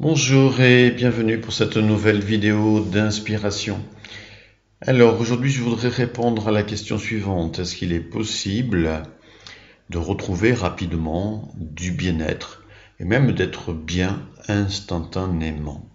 Bonjour et bienvenue pour cette nouvelle vidéo d'inspiration. Alors aujourd'hui je voudrais répondre à la question suivante. Est-ce qu'il est possible de retrouver rapidement du bien-être et même d'être bien instantanément?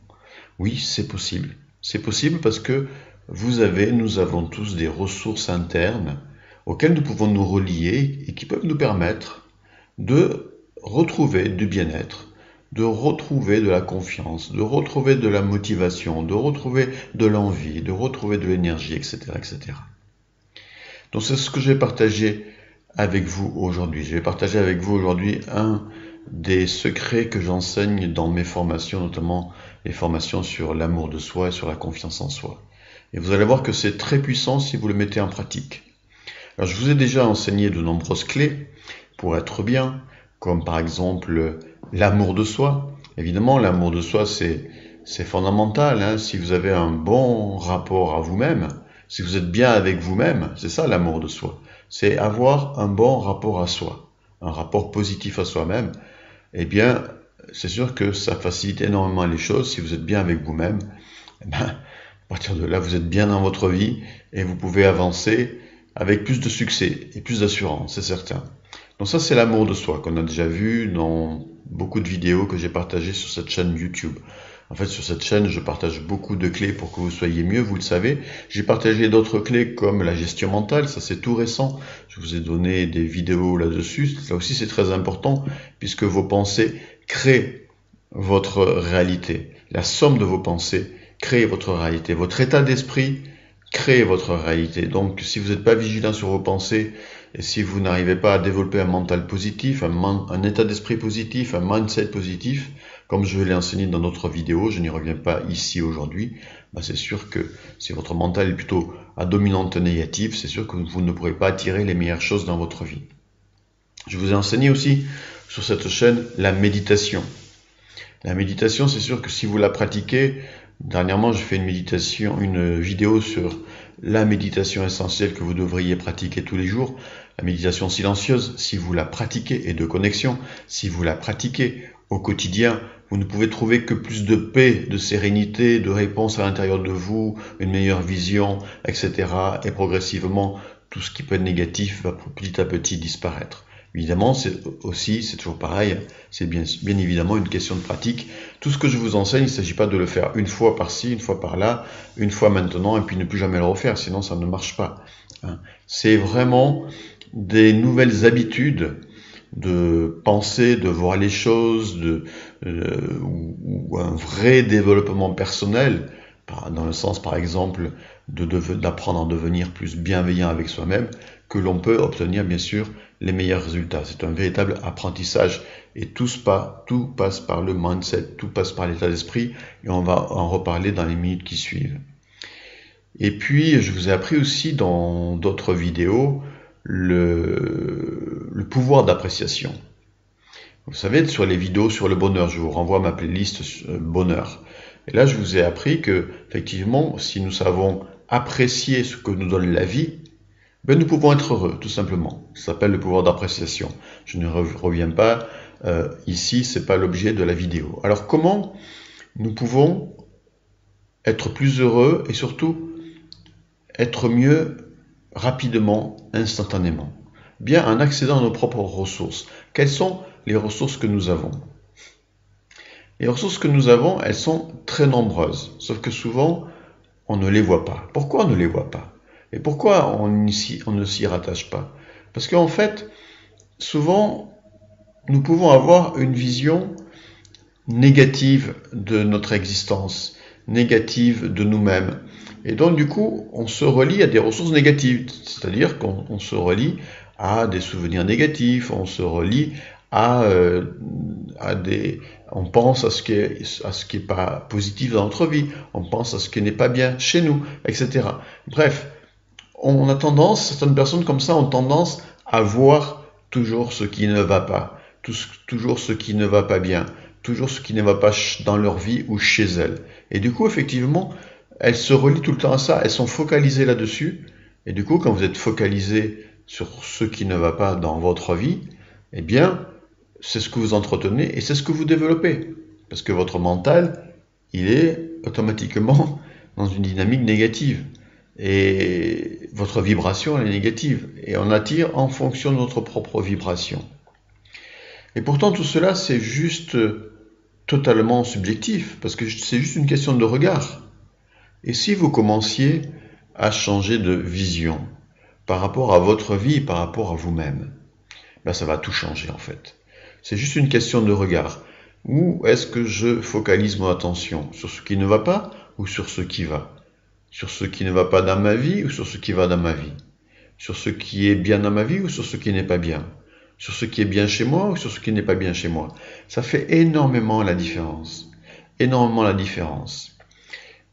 Oui, c'est possible. C'est possible parce que nous avons tous des ressources internes auxquelles nous pouvons nous relier et qui peuvent nous permettre de retrouver du bien-être, de retrouver de la confiance, de retrouver de la motivation, de retrouver de l'envie, de retrouver de l'énergie, etc., etc. Donc c'est ce que je vais partager avec vous aujourd'hui. Je vais partager avec vous aujourd'hui un des secrets que j'enseigne dans mes formations, notamment les formations sur l'amour de soi et sur la confiance en soi. Et vous allez voir que c'est très puissant si vous le mettez en pratique. Alors je vous ai déjà enseigné de nombreuses clés pour être bien, comme par exemple l'amour de soi. Évidemment, l'amour de soi, c'est fondamental, hein. Si vous avez un bon rapport à vous-même, si vous êtes bien avec vous-même, c'est ça l'amour de soi. C'est avoir un bon rapport à soi, un rapport positif à soi-même. Eh bien, c'est sûr que ça facilite énormément les choses. Si vous êtes bien avec vous-même, eh ben, à partir de là, vous êtes bien dans votre vie et vous pouvez avancer avec plus de succès et plus d'assurance, c'est certain. Donc ça, c'est l'amour de soi qu'on a déjà vu dans beaucoup de vidéos que j'ai partagées sur cette chaîne YouTube. En fait, sur cette chaîne, je partage beaucoup de clés pour que vous soyez mieux, vous le savez. J'ai partagé d'autres clés comme la gestion mentale, ça c'est tout récent. Je vous ai donné des vidéos là-dessus. Là aussi, c'est très important puisque vos pensées créent votre réalité. La somme de vos pensées crée votre réalité. Votre état d'esprit crée votre réalité. Donc, si vous n'êtes pas vigilant sur vos pensées et si vous n'arrivez pas à développer un mental positif, un état d'esprit positif, un mindset positif, comme je l'ai enseigné dans d'autres vidéos, je n'y reviens pas ici aujourd'hui, bah c'est sûr que si votre mental est plutôt à dominante négative, c'est sûr que vous ne pourrez pas attirer les meilleures choses dans votre vie. Je vous ai enseigné aussi sur cette chaîne la méditation. La méditation, c'est sûr que si vous la pratiquez, dernièrement j'ai fait une vidéo sur la méditation essentielle que vous devriez pratiquer tous les jours, la méditation silencieuse, si vous la pratiquez, et de connexion, si vous la pratiquez au quotidien, vous ne pouvez trouver que plus de paix, de sérénité, de réponse à l'intérieur de vous, une meilleure vision, etc. Et progressivement, tout ce qui peut être négatif va petit à petit disparaître. Évidemment, c'est toujours pareil, c'est bien évidemment une question de pratique. Tout ce que je vous enseigne, il ne s'agit pas de le faire une fois par-ci, une fois par-là, une fois maintenant, et puis ne plus jamais le refaire, sinon ça ne marche pas. C'est vraiment des nouvelles habitudes de penser, de voir les choses, ou un vrai développement personnel, dans le sens par exemple d'apprendre à devenir plus bienveillant avec soi-même, que l'on peut obtenir bien sûr les meilleurs résultats. C'est un véritable apprentissage et tout passe par le mindset, tout passe par l'état d'esprit et on va en reparler dans les minutes qui suivent. Et puis je vous ai appris aussi dans d'autres vidéos le pouvoir d'appréciation. Vous savez, sur les vidéos sur le bonheur, je vous renvoie à ma playlist bonheur. Et là, je vous ai appris que, effectivement, si nous savons apprécier ce que nous donne la vie, ben nous pouvons être heureux, tout simplement. Ça s'appelle le pouvoir d'appréciation. Je ne reviens pas ici, c'est pas l'objet de la vidéo. Alors, comment nous pouvons être plus heureux et surtout être mieux rapidement, instantanément? Bien en accédant à nos propres ressources. Quelles sont les ressources que nous avons? Les ressources que nous avons, elles sont très nombreuses, sauf que souvent, on ne les voit pas. Pourquoi on ne les voit pas? Et pourquoi on ne s'y rattache pas? Parce qu'en fait, souvent, nous pouvons avoir une vision négative de notre existence, négative de nous-mêmes. Et donc, du coup, on se relie à des ressources négatives, c'est-à-dire qu'on se relie à des souvenirs négatifs, on se relie à des, on pense à ce qui est pas positif dans notre vie, on pense à ce qui n'est pas bien chez nous, etc. Bref, on a tendance, certaines personnes comme ça ont tendance à voir toujours ce qui ne va pas, toujours ce qui ne va pas bien, toujours ce qui ne va pas dans leur vie ou chez elles. Et du coup, effectivement, elles se relient tout le temps à ça, elles sont focalisées là-dessus. Et du coup, quand vous êtes focalisé sur ce qui ne va pas dans votre vie, eh bien, c'est ce que vous entretenez et c'est ce que vous développez. Parce que votre mental, il est automatiquement dans une dynamique négative. Et votre vibration, elle est négative. Et on attire en fonction de notre propre vibration. Et pourtant, tout cela, c'est juste totalement subjectif, parce que c'est juste une question de regard. Et si vous commenciez à changer de vision par rapport à votre vie, par rapport à vous-même, ben ça va tout changer en fait. C'est juste une question de regard. Où est-ce que je focalise mon attention? Sur ce qui ne va pas ou sur ce qui va? Sur ce qui ne va pas dans ma vie ou sur ce qui va dans ma vie? Sur ce qui est bien dans ma vie ou sur ce qui n'est pas bien? Sur ce qui est bien chez moi ou sur ce qui n'est pas bien chez moi? Ça fait énormément la différence. Énormément la différence.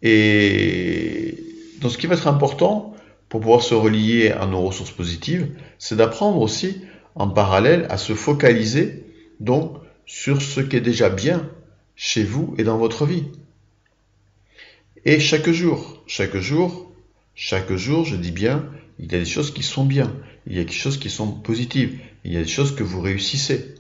Et donc ce qui va être important pour pouvoir se relier à nos ressources positives, c'est d'apprendre aussi en parallèle à se focaliser donc sur ce qui est déjà bien chez vous et dans votre vie. Et chaque jour, je dis bien, il y a des choses qui sont bien, il y a des choses qui sont positives, il y a des choses que vous réussissez.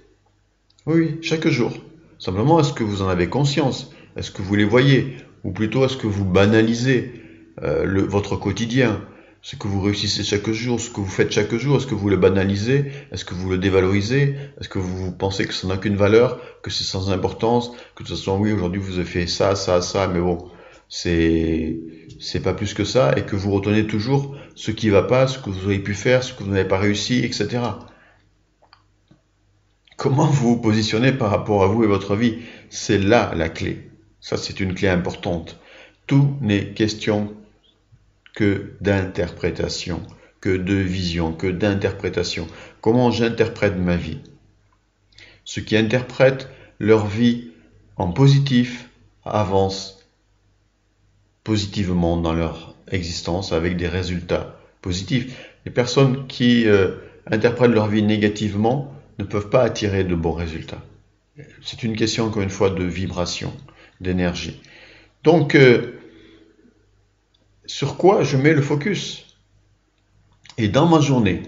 Oui, chaque jour. Simplement, est-ce que vous en avez conscience? Est-ce que vous les voyez? Ou plutôt, est-ce que vous banalisez votre quotidien? Ce que vous réussissez chaque jour, ce que vous faites chaque jour, est-ce que vous le banalisez? Est-ce que vous le dévalorisez? Est-ce que vous pensez que ça n'a qu'une valeur, que c'est sans importance, que de toute façon, oui, aujourd'hui vous avez fait ça, mais bon, c'est pas plus que ça, et que vous retenez toujours ce qui va pas, ce que vous avez pu faire, ce que vous n'avez pas réussi, etc. Comment vous vous positionnez par rapport à vous et votre vie? C'est là la clé. Ça, c'est une clé importante. Tout n'est question que d'interprétation, que de vision, que d'interprétation. Comment j'interprète ma vie? Ceux qui interprètent leur vie en positif avancent positivement dans leur existence avec des résultats positifs. Les personnes qui interprètent leur vie négativement ne peuvent pas attirer de bons résultats. C'est une question, encore une fois, de vibration, d'énergie. Donc, sur quoi je mets le focus? Et dans ma journée,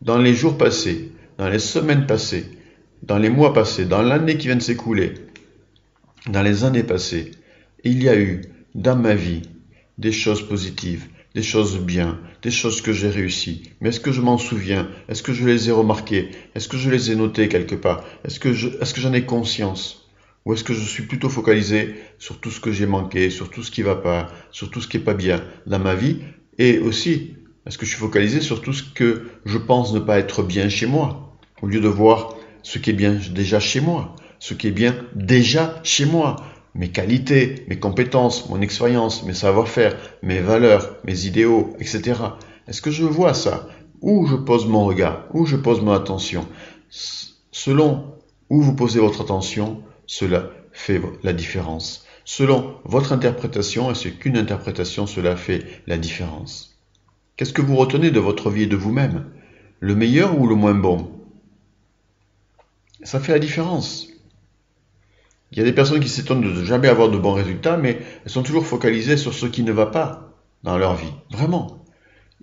dans les jours passés, dans les semaines passées, dans les mois passés, dans l'année qui vient de s'écouler, dans les années passées, il y a eu dans ma vie des choses positives, des choses bien, des choses que j'ai réussies. Mais est-ce que je m'en souviens? Est-ce que je les ai remarquées? Est-ce que je les ai notées quelque part? Est-ce que j'en ai conscience? Ou est-ce que je suis plutôt focalisé sur tout ce que j'ai manqué, sur tout ce qui va pas, sur tout ce qui est pas bien dans ma vie? Et aussi, est-ce que je suis focalisé sur tout ce que je pense ne pas être bien chez moi, au lieu de voir ce qui est bien déjà chez moi, ce qui est bien déjà chez moi, mes qualités, mes compétences, mon expérience, mes savoir-faire, mes valeurs, mes idéaux, etc. Est-ce que je vois ça? Où je pose mon regard? Où je pose mon attention? Selon où vous posez votre attention, cela fait la différence. Selon votre interprétation, et c'est qu'une interprétation, cela fait la différence. Qu'est-ce que vous retenez de votre vie et de vous-même? Le meilleur ou le moins bon? Ça fait la différence. Il y a des personnes qui s'étonnent de ne jamais avoir de bons résultats, mais elles sont toujours focalisées sur ce qui ne va pas dans leur vie. Vraiment.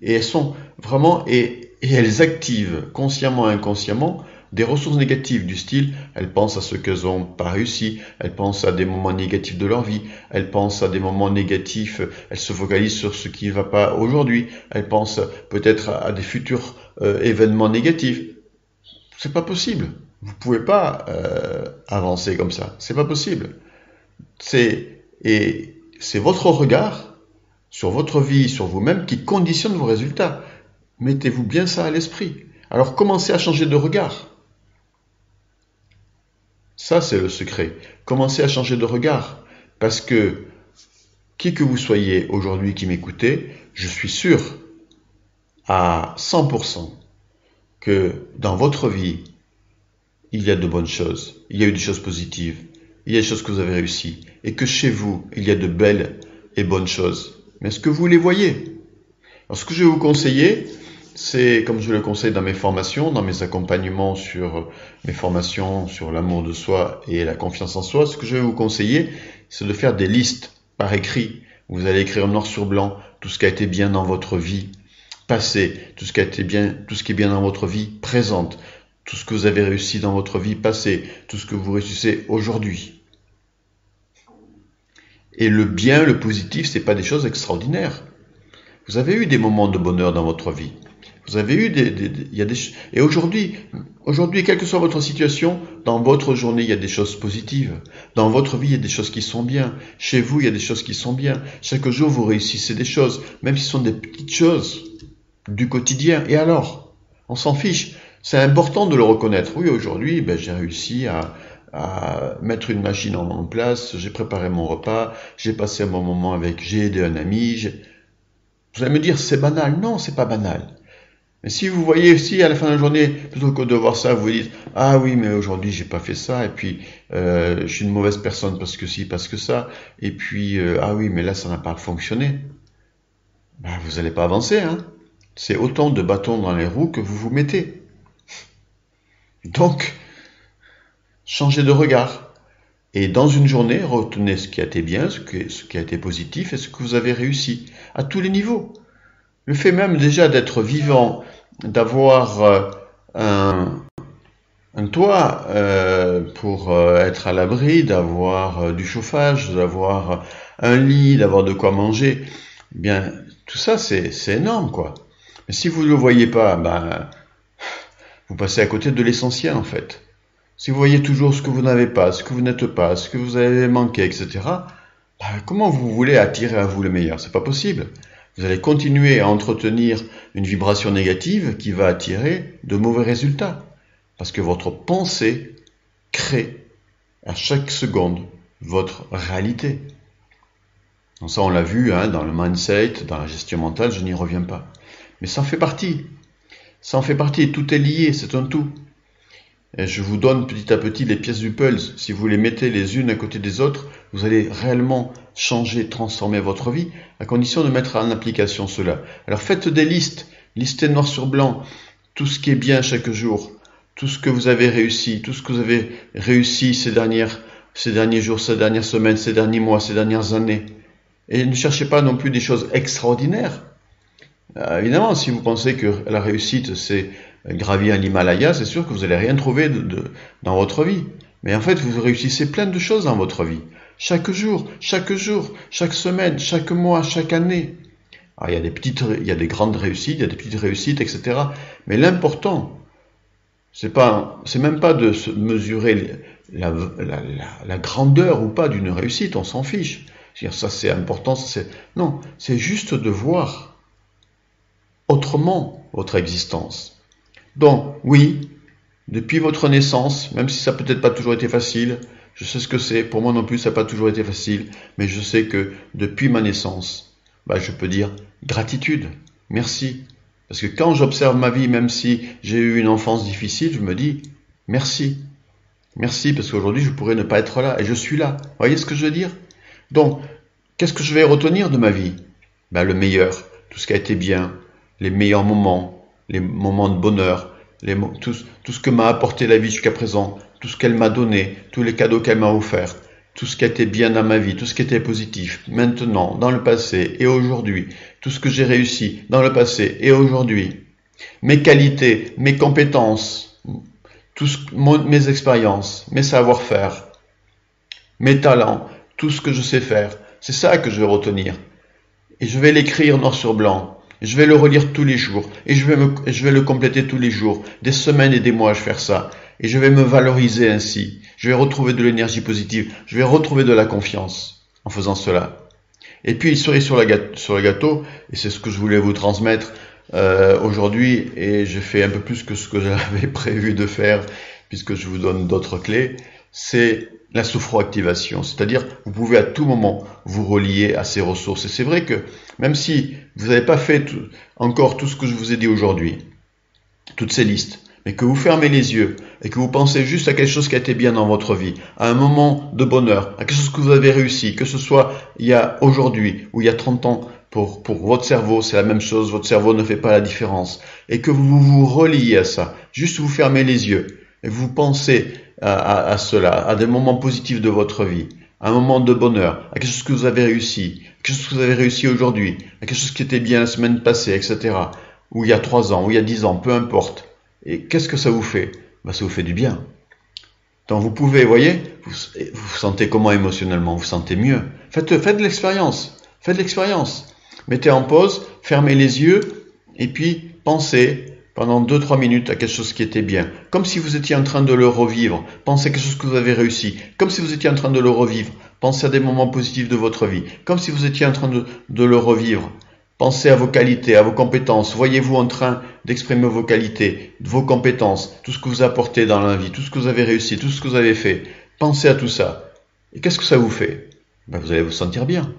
Et elles sont vraiment, et elles activent consciemment et inconsciemment des ressources négatives du style, elles pensent à ce qu'elles n'ont pas réussi, elles pensent à des moments négatifs de leur vie, elles pensent à des moments négatifs, elles se focalisent sur ce qui ne va pas aujourd'hui, elles pensent peut-être à des futurs événements négatifs. C'est pas possible. Vous pouvez pas avancer comme ça. C'est pas possible. C'est votre regard sur votre vie, sur vous-même qui conditionne vos résultats. Mettez-vous bien ça à l'esprit. Alors commencez à changer de regard. Ça, c'est le secret. Commencez à changer de regard. Parce que, qui que vous soyez aujourd'hui qui m'écoutez, je suis sûr à 100% que dans votre vie, il y a de bonnes choses, il y a eu des choses positives, il y a des choses que vous avez réussies, et que chez vous, il y a de belles et bonnes choses. Mais est-ce que vous les voyez? Alors, ce que je vais vous conseiller, c'est, comme je le conseille dans mes formations, dans mes accompagnements sur mes formations sur l'amour de soi et la confiance en soi, ce que je vais vous conseiller, c'est de faire des listes par écrit. Vous allez écrire noir sur blanc tout ce qui a été bien dans votre vie passée, tout ce qui a été bien, tout ce qui est bien dans votre vie présente, tout ce que vous avez réussi dans votre vie passée, tout ce que vous réussissez aujourd'hui. Et le bien, le positif, c'est pas des choses extraordinaires. Vous avez eu des moments de bonheur dans votre vie. Vous avez eu et aujourd'hui, quelle que soit votre situation, dans votre journée, il y a des choses positives. Dans votre vie, il y a des choses qui sont bien. Chez vous, il y a des choses qui sont bien. Chaque jour, vous réussissez des choses, même si ce sont des petites choses du quotidien. Et alors, on s'en fiche. C'est important de le reconnaître. Oui, aujourd'hui, j'ai réussi à mettre une machine en place, j'ai préparé mon repas, j'ai passé un bon moment j'ai aidé un ami. Vous allez me dire, c'est banal. Non, c'est pas banal. Mais si vous voyez, si à la fin de la journée, plutôt que de voir ça, vous vous dites, ah oui, mais aujourd'hui j'ai pas fait ça, et puis je suis une mauvaise personne parce que ci, parce que ça, et puis ah oui, mais là ça n'a pas fonctionné, vous n'allez pas avancer, hein. C'est autant de bâtons dans les roues que vous vous mettez. Donc, changez de regard. Et dans une journée, retenez ce qui a été bien, ce qui a été positif et ce que vous avez réussi, à tous les niveaux. Le fait même déjà d'être vivant, d'avoir un toit pour être à l'abri, d'avoir du chauffage, d'avoir un lit, d'avoir de quoi manger, eh bien tout ça c'est énorme quoi. Mais si vous ne le voyez pas, vous passez à côté de l'essentiel en fait. Si vous voyez toujours ce que vous n'avez pas, ce que vous n'êtes pas, ce que vous avez manqué, etc., comment vous voulez attirer à vous le meilleur? C'est pas possible. Vous allez continuer à entretenir une vibration négative qui va attirer de mauvais résultats. Parce que votre pensée crée à chaque seconde votre réalité. Donc ça, on l'a vu dans le mindset, dans la gestion mentale, je n'y reviens pas. Mais ça en fait partie. Ça en fait partie. Tout est lié, c'est un tout. Et je vous donne petit à petit les pièces du puzzle. Si vous les mettez les unes à côté des autres, vous allez réellement changer, transformer votre vie, à condition de mettre en application cela. Alors faites des listes, listez noir sur blanc, tout ce qui est bien chaque jour, tout ce que vous avez réussi, tout ce que vous avez réussi ces derniers jours, ces dernières semaines, ces derniers mois, ces dernières années. Et ne cherchez pas non plus des choses extraordinaires. Évidemment, si vous pensez que la réussite, c'est gravir l'Himalaya, c'est sûr que vous n'allez rien trouver dans votre vie. Mais en fait, vous réussissez plein de choses dans votre vie. Chaque jour, chaque semaine, chaque mois, chaque année. Alors, il y a des grandes réussites, il y a des petites réussites, etc. Mais l'important, c'est même pas de se mesurer la grandeur ou pas d'une réussite, on s'en fiche. C'est-à-dire, ça c'est important, non, c'est juste de voir autrement votre existence. Donc, oui, depuis votre naissance, même si ça n'a peut-être pas toujours été facile, je sais ce que c'est, pour moi non plus ça n'a pas toujours été facile, mais je sais que depuis ma naissance, je peux dire gratitude, merci. Parce que quand j'observe ma vie, même si j'ai eu une enfance difficile, je me dis merci. Merci, parce qu'aujourd'hui je pourrais ne pas être là, et je suis là. Vous voyez ce que je veux dire? Donc, qu'est-ce que je vais retenir de ma vie? Le meilleur, tout ce qui a été bien, les meilleurs moments, les moments de bonheur, tout ce que m'a apporté la vie jusqu'à présent, tout ce qu'elle m'a donné, tous les cadeaux qu'elle m'a offerts, tout ce qui a été bien dans ma vie, tout ce qui était positif, maintenant, dans le passé et aujourd'hui, tout ce que j'ai réussi dans le passé et aujourd'hui, mes qualités, mes compétences, mes expériences, mes savoir-faire, mes talents, tout ce que je sais faire, c'est ça que je vais retenir. Et je vais l'écrire noir sur blanc. Je vais le relire tous les jours et je vais le compléter tous les jours. Des semaines et des mois, je vais faire ça. Et je vais me valoriser ainsi. Je vais retrouver de l'énergie positive. Je vais retrouver de la confiance en faisant cela. Et puis, cerise sur le gâteau, et c'est ce que je voulais vous transmettre aujourd'hui, et j'ai fait un peu plus que ce que j'avais prévu de faire, puisque je vous donne d'autres clés, c'est la sophroactivation, c'est-à-dire vous pouvez à tout moment vous relier à ces ressources. Et c'est vrai que même si vous n'avez pas fait encore tout ce que je vous ai dit aujourd'hui, toutes ces listes, mais que vous fermez les yeux et que vous pensez juste à quelque chose qui a été bien dans votre vie, à un moment de bonheur, à quelque chose que vous avez réussi, que ce soit il y a aujourd'hui ou il y a 30 ans, pour votre cerveau, c'est la même chose, votre cerveau ne fait pas la différence, et que vous vous reliez à ça, juste vous fermez les yeux et vous pensez à cela, à des moments positifs de votre vie, à un moment de bonheur, à quelque chose que vous avez réussi, à quelque chose que vous avez réussi aujourd'hui, à quelque chose qui était bien la semaine passée, etc., ou il y a 3 ans, ou il y a 10 ans, peu importe. Et qu'est-ce que ça vous fait? Ça vous fait du bien. Donc vous pouvez, voyez, vous vous sentez comment émotionnellement? Vous vous sentez mieux. Faites de l'expérience. Faites de l'expérience. Mettez en pause, fermez les yeux et puis pensez pendant 2-3 minutes à quelque chose qui était bien. Comme si vous étiez en train de le revivre. Pensez à quelque chose que vous avez réussi. Comme si vous étiez en train de le revivre. Pensez à des moments positifs de votre vie. Comme si vous étiez en train de le revivre. Pensez à vos qualités, à vos compétences. Voyez-vous en train d'exprimer vos qualités, vos compétences, tout ce que vous apportez dans la vie, tout ce que vous avez réussi, tout ce que vous avez fait. Pensez à tout ça. Et qu'est-ce que ça vous fait? Vous allez vous sentir bien.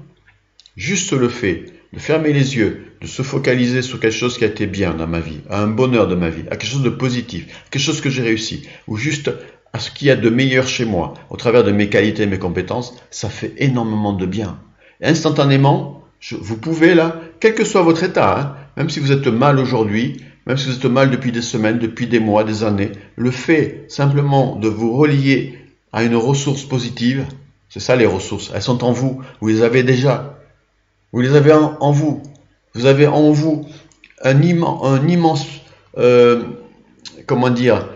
Juste le fait de fermer les yeux, de se focaliser sur quelque chose qui a été bien dans ma vie, à un bonheur de ma vie, à quelque chose de positif, quelque chose que j'ai réussi, ou juste à ce qu'il y a de meilleur chez moi, au travers de mes qualités et mes compétences, ça fait énormément de bien. Et instantanément, vous pouvez là, quel que soit votre état, hein, même si vous êtes mal aujourd'hui, même si vous êtes mal depuis des semaines, depuis des mois, des années, le fait simplement de vous relier à une ressource positive, c'est ça les ressources, elles sont en vous, vous les avez déjà. Vous les avez en vous. Vous avez en vous un immense comment dire,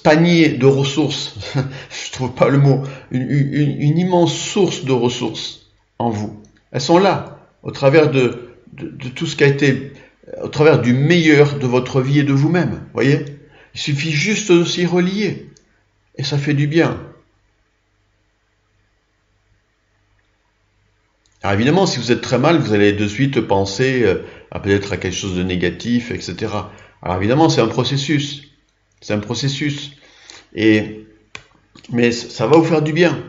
panier de ressources. Je trouve pas le mot. Une immense source de ressources en vous. Elles sont là, au travers de tout ce qui a été, au travers du meilleur de votre vie et de vous-même. Voyez? Il suffit juste de s'y relier. Et ça fait du bien. Alors évidemment, si vous êtes très mal, vous allez de suite penser à peut-être à quelque chose de négatif, etc. Alors évidemment, c'est un processus. C'est un processus. Mais ça va vous faire du bien.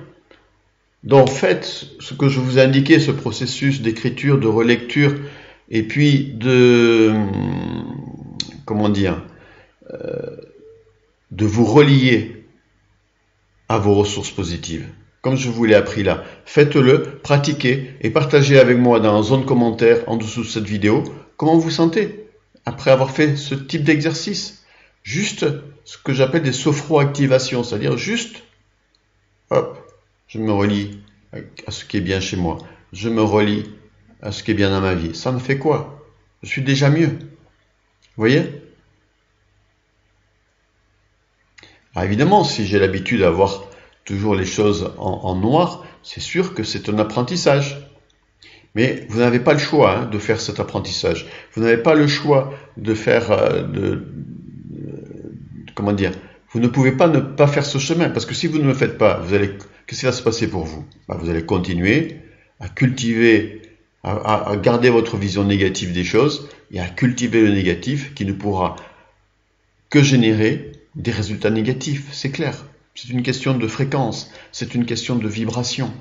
Donc faites ce que je vous ai indiqué, ce processus d'écriture, de relecture, et puis comment dire, de vous relier à vos ressources positives. Comme je vous l'ai appris là, faites-le, pratiquez et partagez avec moi dans la zone commentaire en dessous de cette vidéo comment vous vous sentez après avoir fait ce type d'exercice. Juste ce que j'appelle des sophroactivations, c'est-à-dire juste, hop, je me relie à ce qui est bien chez moi, je me relie à ce qui est bien dans ma vie. Ça me fait quoi? Je suis déjà mieux. Vous voyez? Alors évidemment, si j'ai l'habitude d'avoir toujours les choses en noir, c'est sûr que c'est un apprentissage. Mais vous n'avez pas le choix de faire cet apprentissage. Vous n'avez pas le choix de faire, comment dire, vous ne pouvez pas ne pas faire ce chemin, parce que si vous ne le faites pas, qu'est-ce qui va se passer pour vous? Vous allez continuer à cultiver, à garder votre vision négative des choses, et à cultiver le négatif qui ne pourra que générer des résultats négatifs, c'est clair. C'est une question de fréquence, c'est une question de vibration.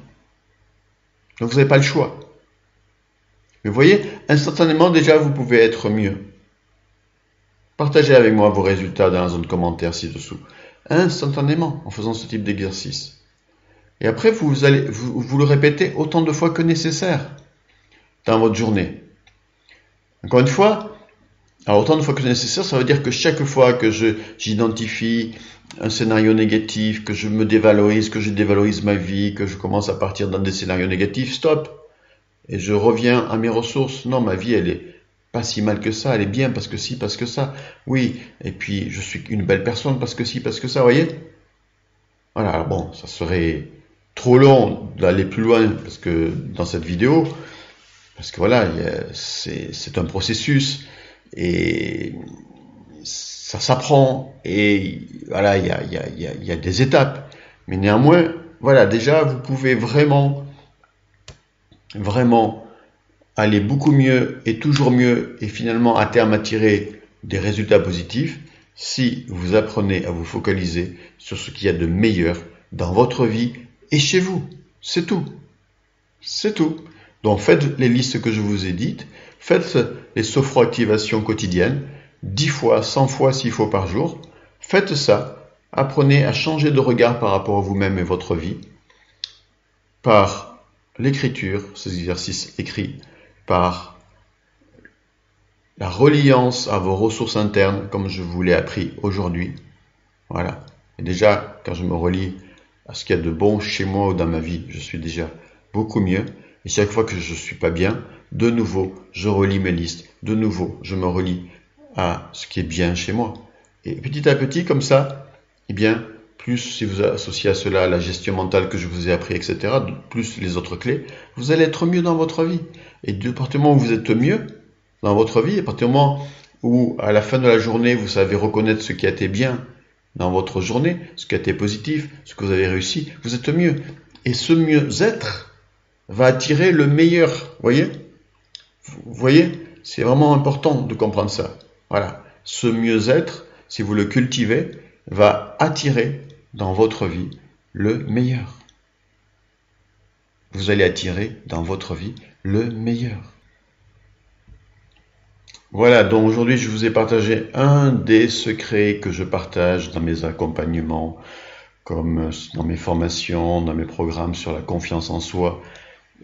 Donc vous n'avez pas le choix. Mais vous voyez, instantanément déjà vous pouvez être mieux. Partagez avec moi vos résultats dans la zone commentaire ci-dessous. Instantanément, en faisant ce type d'exercice. Et après, vous le répétez autant de fois que nécessaire dans votre journée. Encore une fois, alors autant de fois que nécessaire, ça veut dire que chaque fois que j'identifie un scénario négatif, que je me dévalorise, que je dévalorise ma vie, que je commence à partir dans des scénarios négatifs, stop. Et je reviens à mes ressources. Non, ma vie, elle est pas si mal que ça, elle est bien parce que si, parce que ça. Oui, et puis je suis une belle personne parce que si, parce que ça, vous voyez? Voilà, alors bon, ça serait trop long d'aller plus loin parce que dans cette vidéo, parce que voilà, c'est un processus et ça s'apprend et voilà, il y a des étapes. Mais néanmoins, voilà, déjà, vous pouvez vraiment aller beaucoup mieux et toujours mieux et finalement à terme attirer des résultats positifs si vous apprenez à vous focaliser sur ce qu'il y a de meilleur dans votre vie et chez vous. C'est tout. C'est tout. Donc faites les listes que je vous ai dites, faites les sophroactivations quotidiennes, 10 fois, 100 fois s'il faut par jour. Faites ça. Apprenez à changer de regard par rapport à vous-même et votre vie par l'écriture, ces exercices écrits, par la reliance à vos ressources internes, comme je vous l'ai appris aujourd'hui. Voilà. Et déjà, quand je me relie à ce qu'il y a de bon chez moi ou dans ma vie, je suis déjà beaucoup mieux. Et chaque fois que je ne suis pas bien, de nouveau, je relis mes listes. De nouveau, je me relie à ce qui est bien chez moi. Et petit à petit, comme ça, eh bien, plus si vous associez à cela la gestion mentale que je vous ai appris, etc., plus les autres clés, vous allez être mieux dans votre vie. Et du partir du moment où vous êtes mieux dans votre vie, à partir du moment où à la fin de la journée, vous savez reconnaître ce qui a été bien dans votre journée, ce qui a été positif, ce que vous avez réussi, vous êtes mieux. Et ce mieux-être va attirer le meilleur. Vous voyez, c'est vraiment important de comprendre ça. Voilà, ce mieux-être, si vous le cultivez, va attirer dans votre vie le meilleur. Vous allez attirer dans votre vie le meilleur. Voilà, donc aujourd'hui je vous ai partagé un des secrets que je partage dans mes accompagnements, comme dans mes formations, dans mes programmes sur la confiance en soi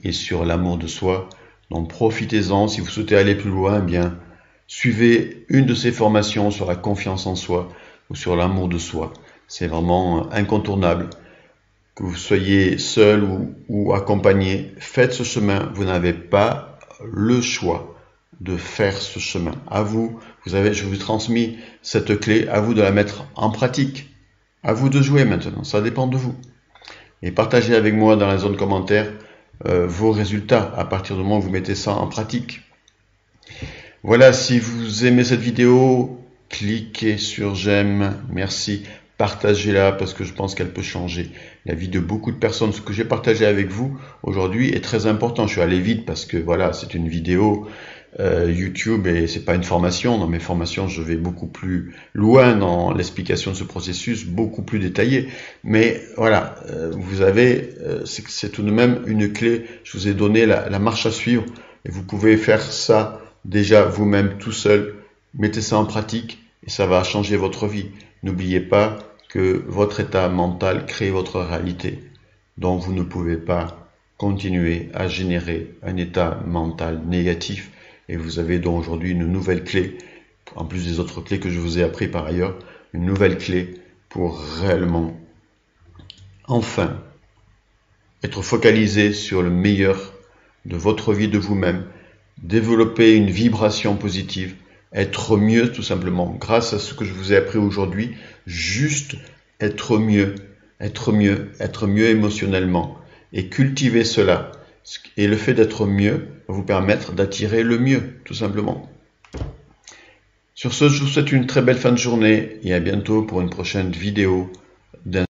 et sur l'amour de soi. Donc profitez-en, si vous souhaitez aller plus loin, eh bien suivez une de ces formations sur la confiance en soi ou sur l'amour de soi. C'est vraiment incontournable. Que vous soyez seul ou accompagné, faites ce chemin. Vous n'avez pas le choix de faire ce chemin. À vous, je vous ai transmis cette clé, à vous de la mettre en pratique. À vous de jouer maintenant, ça dépend de vous. Et partagez avec moi dans la zone commentaire vos résultats à partir du moment où vous mettez ça en pratique. Voilà, si vous aimez cette vidéo, cliquez sur j'aime, merci, partagez-la parce que je pense qu'elle peut changer la vie de beaucoup de personnes. Ce que j'ai partagé avec vous aujourd'hui est très important. Je suis allé vite parce que voilà, c'est une vidéo YouTube et c'est pas une formation. Dans mes formations, je vais beaucoup plus loin dans l'explication de ce processus, beaucoup plus détaillé. Mais voilà, vous avez, c'est tout de même une clé. Je vous ai donné la marche à suivre et vous pouvez faire ça déjà vous-même tout seul. Mettez ça en pratique et ça va changer votre vie. N'oubliez pas que votre état mental crée votre réalité. Donc vous ne pouvez pas continuer à générer un état mental négatif. Et vous avez donc aujourd'hui une nouvelle clé, en plus des autres clés que je vous ai appris par ailleurs, une nouvelle clé pour réellement, enfin, être focalisé sur le meilleur de votre vie, de vous-même, développer une vibration positive, être mieux tout simplement, grâce à ce que je vous ai appris aujourd'hui, juste être mieux émotionnellement et cultiver cela. Et le fait d'être mieux va vous permettre d'attirer le mieux, tout simplement. Sur ce, je vous souhaite une très belle fin de journée et à bientôt pour une prochaine vidéo d'inspiration.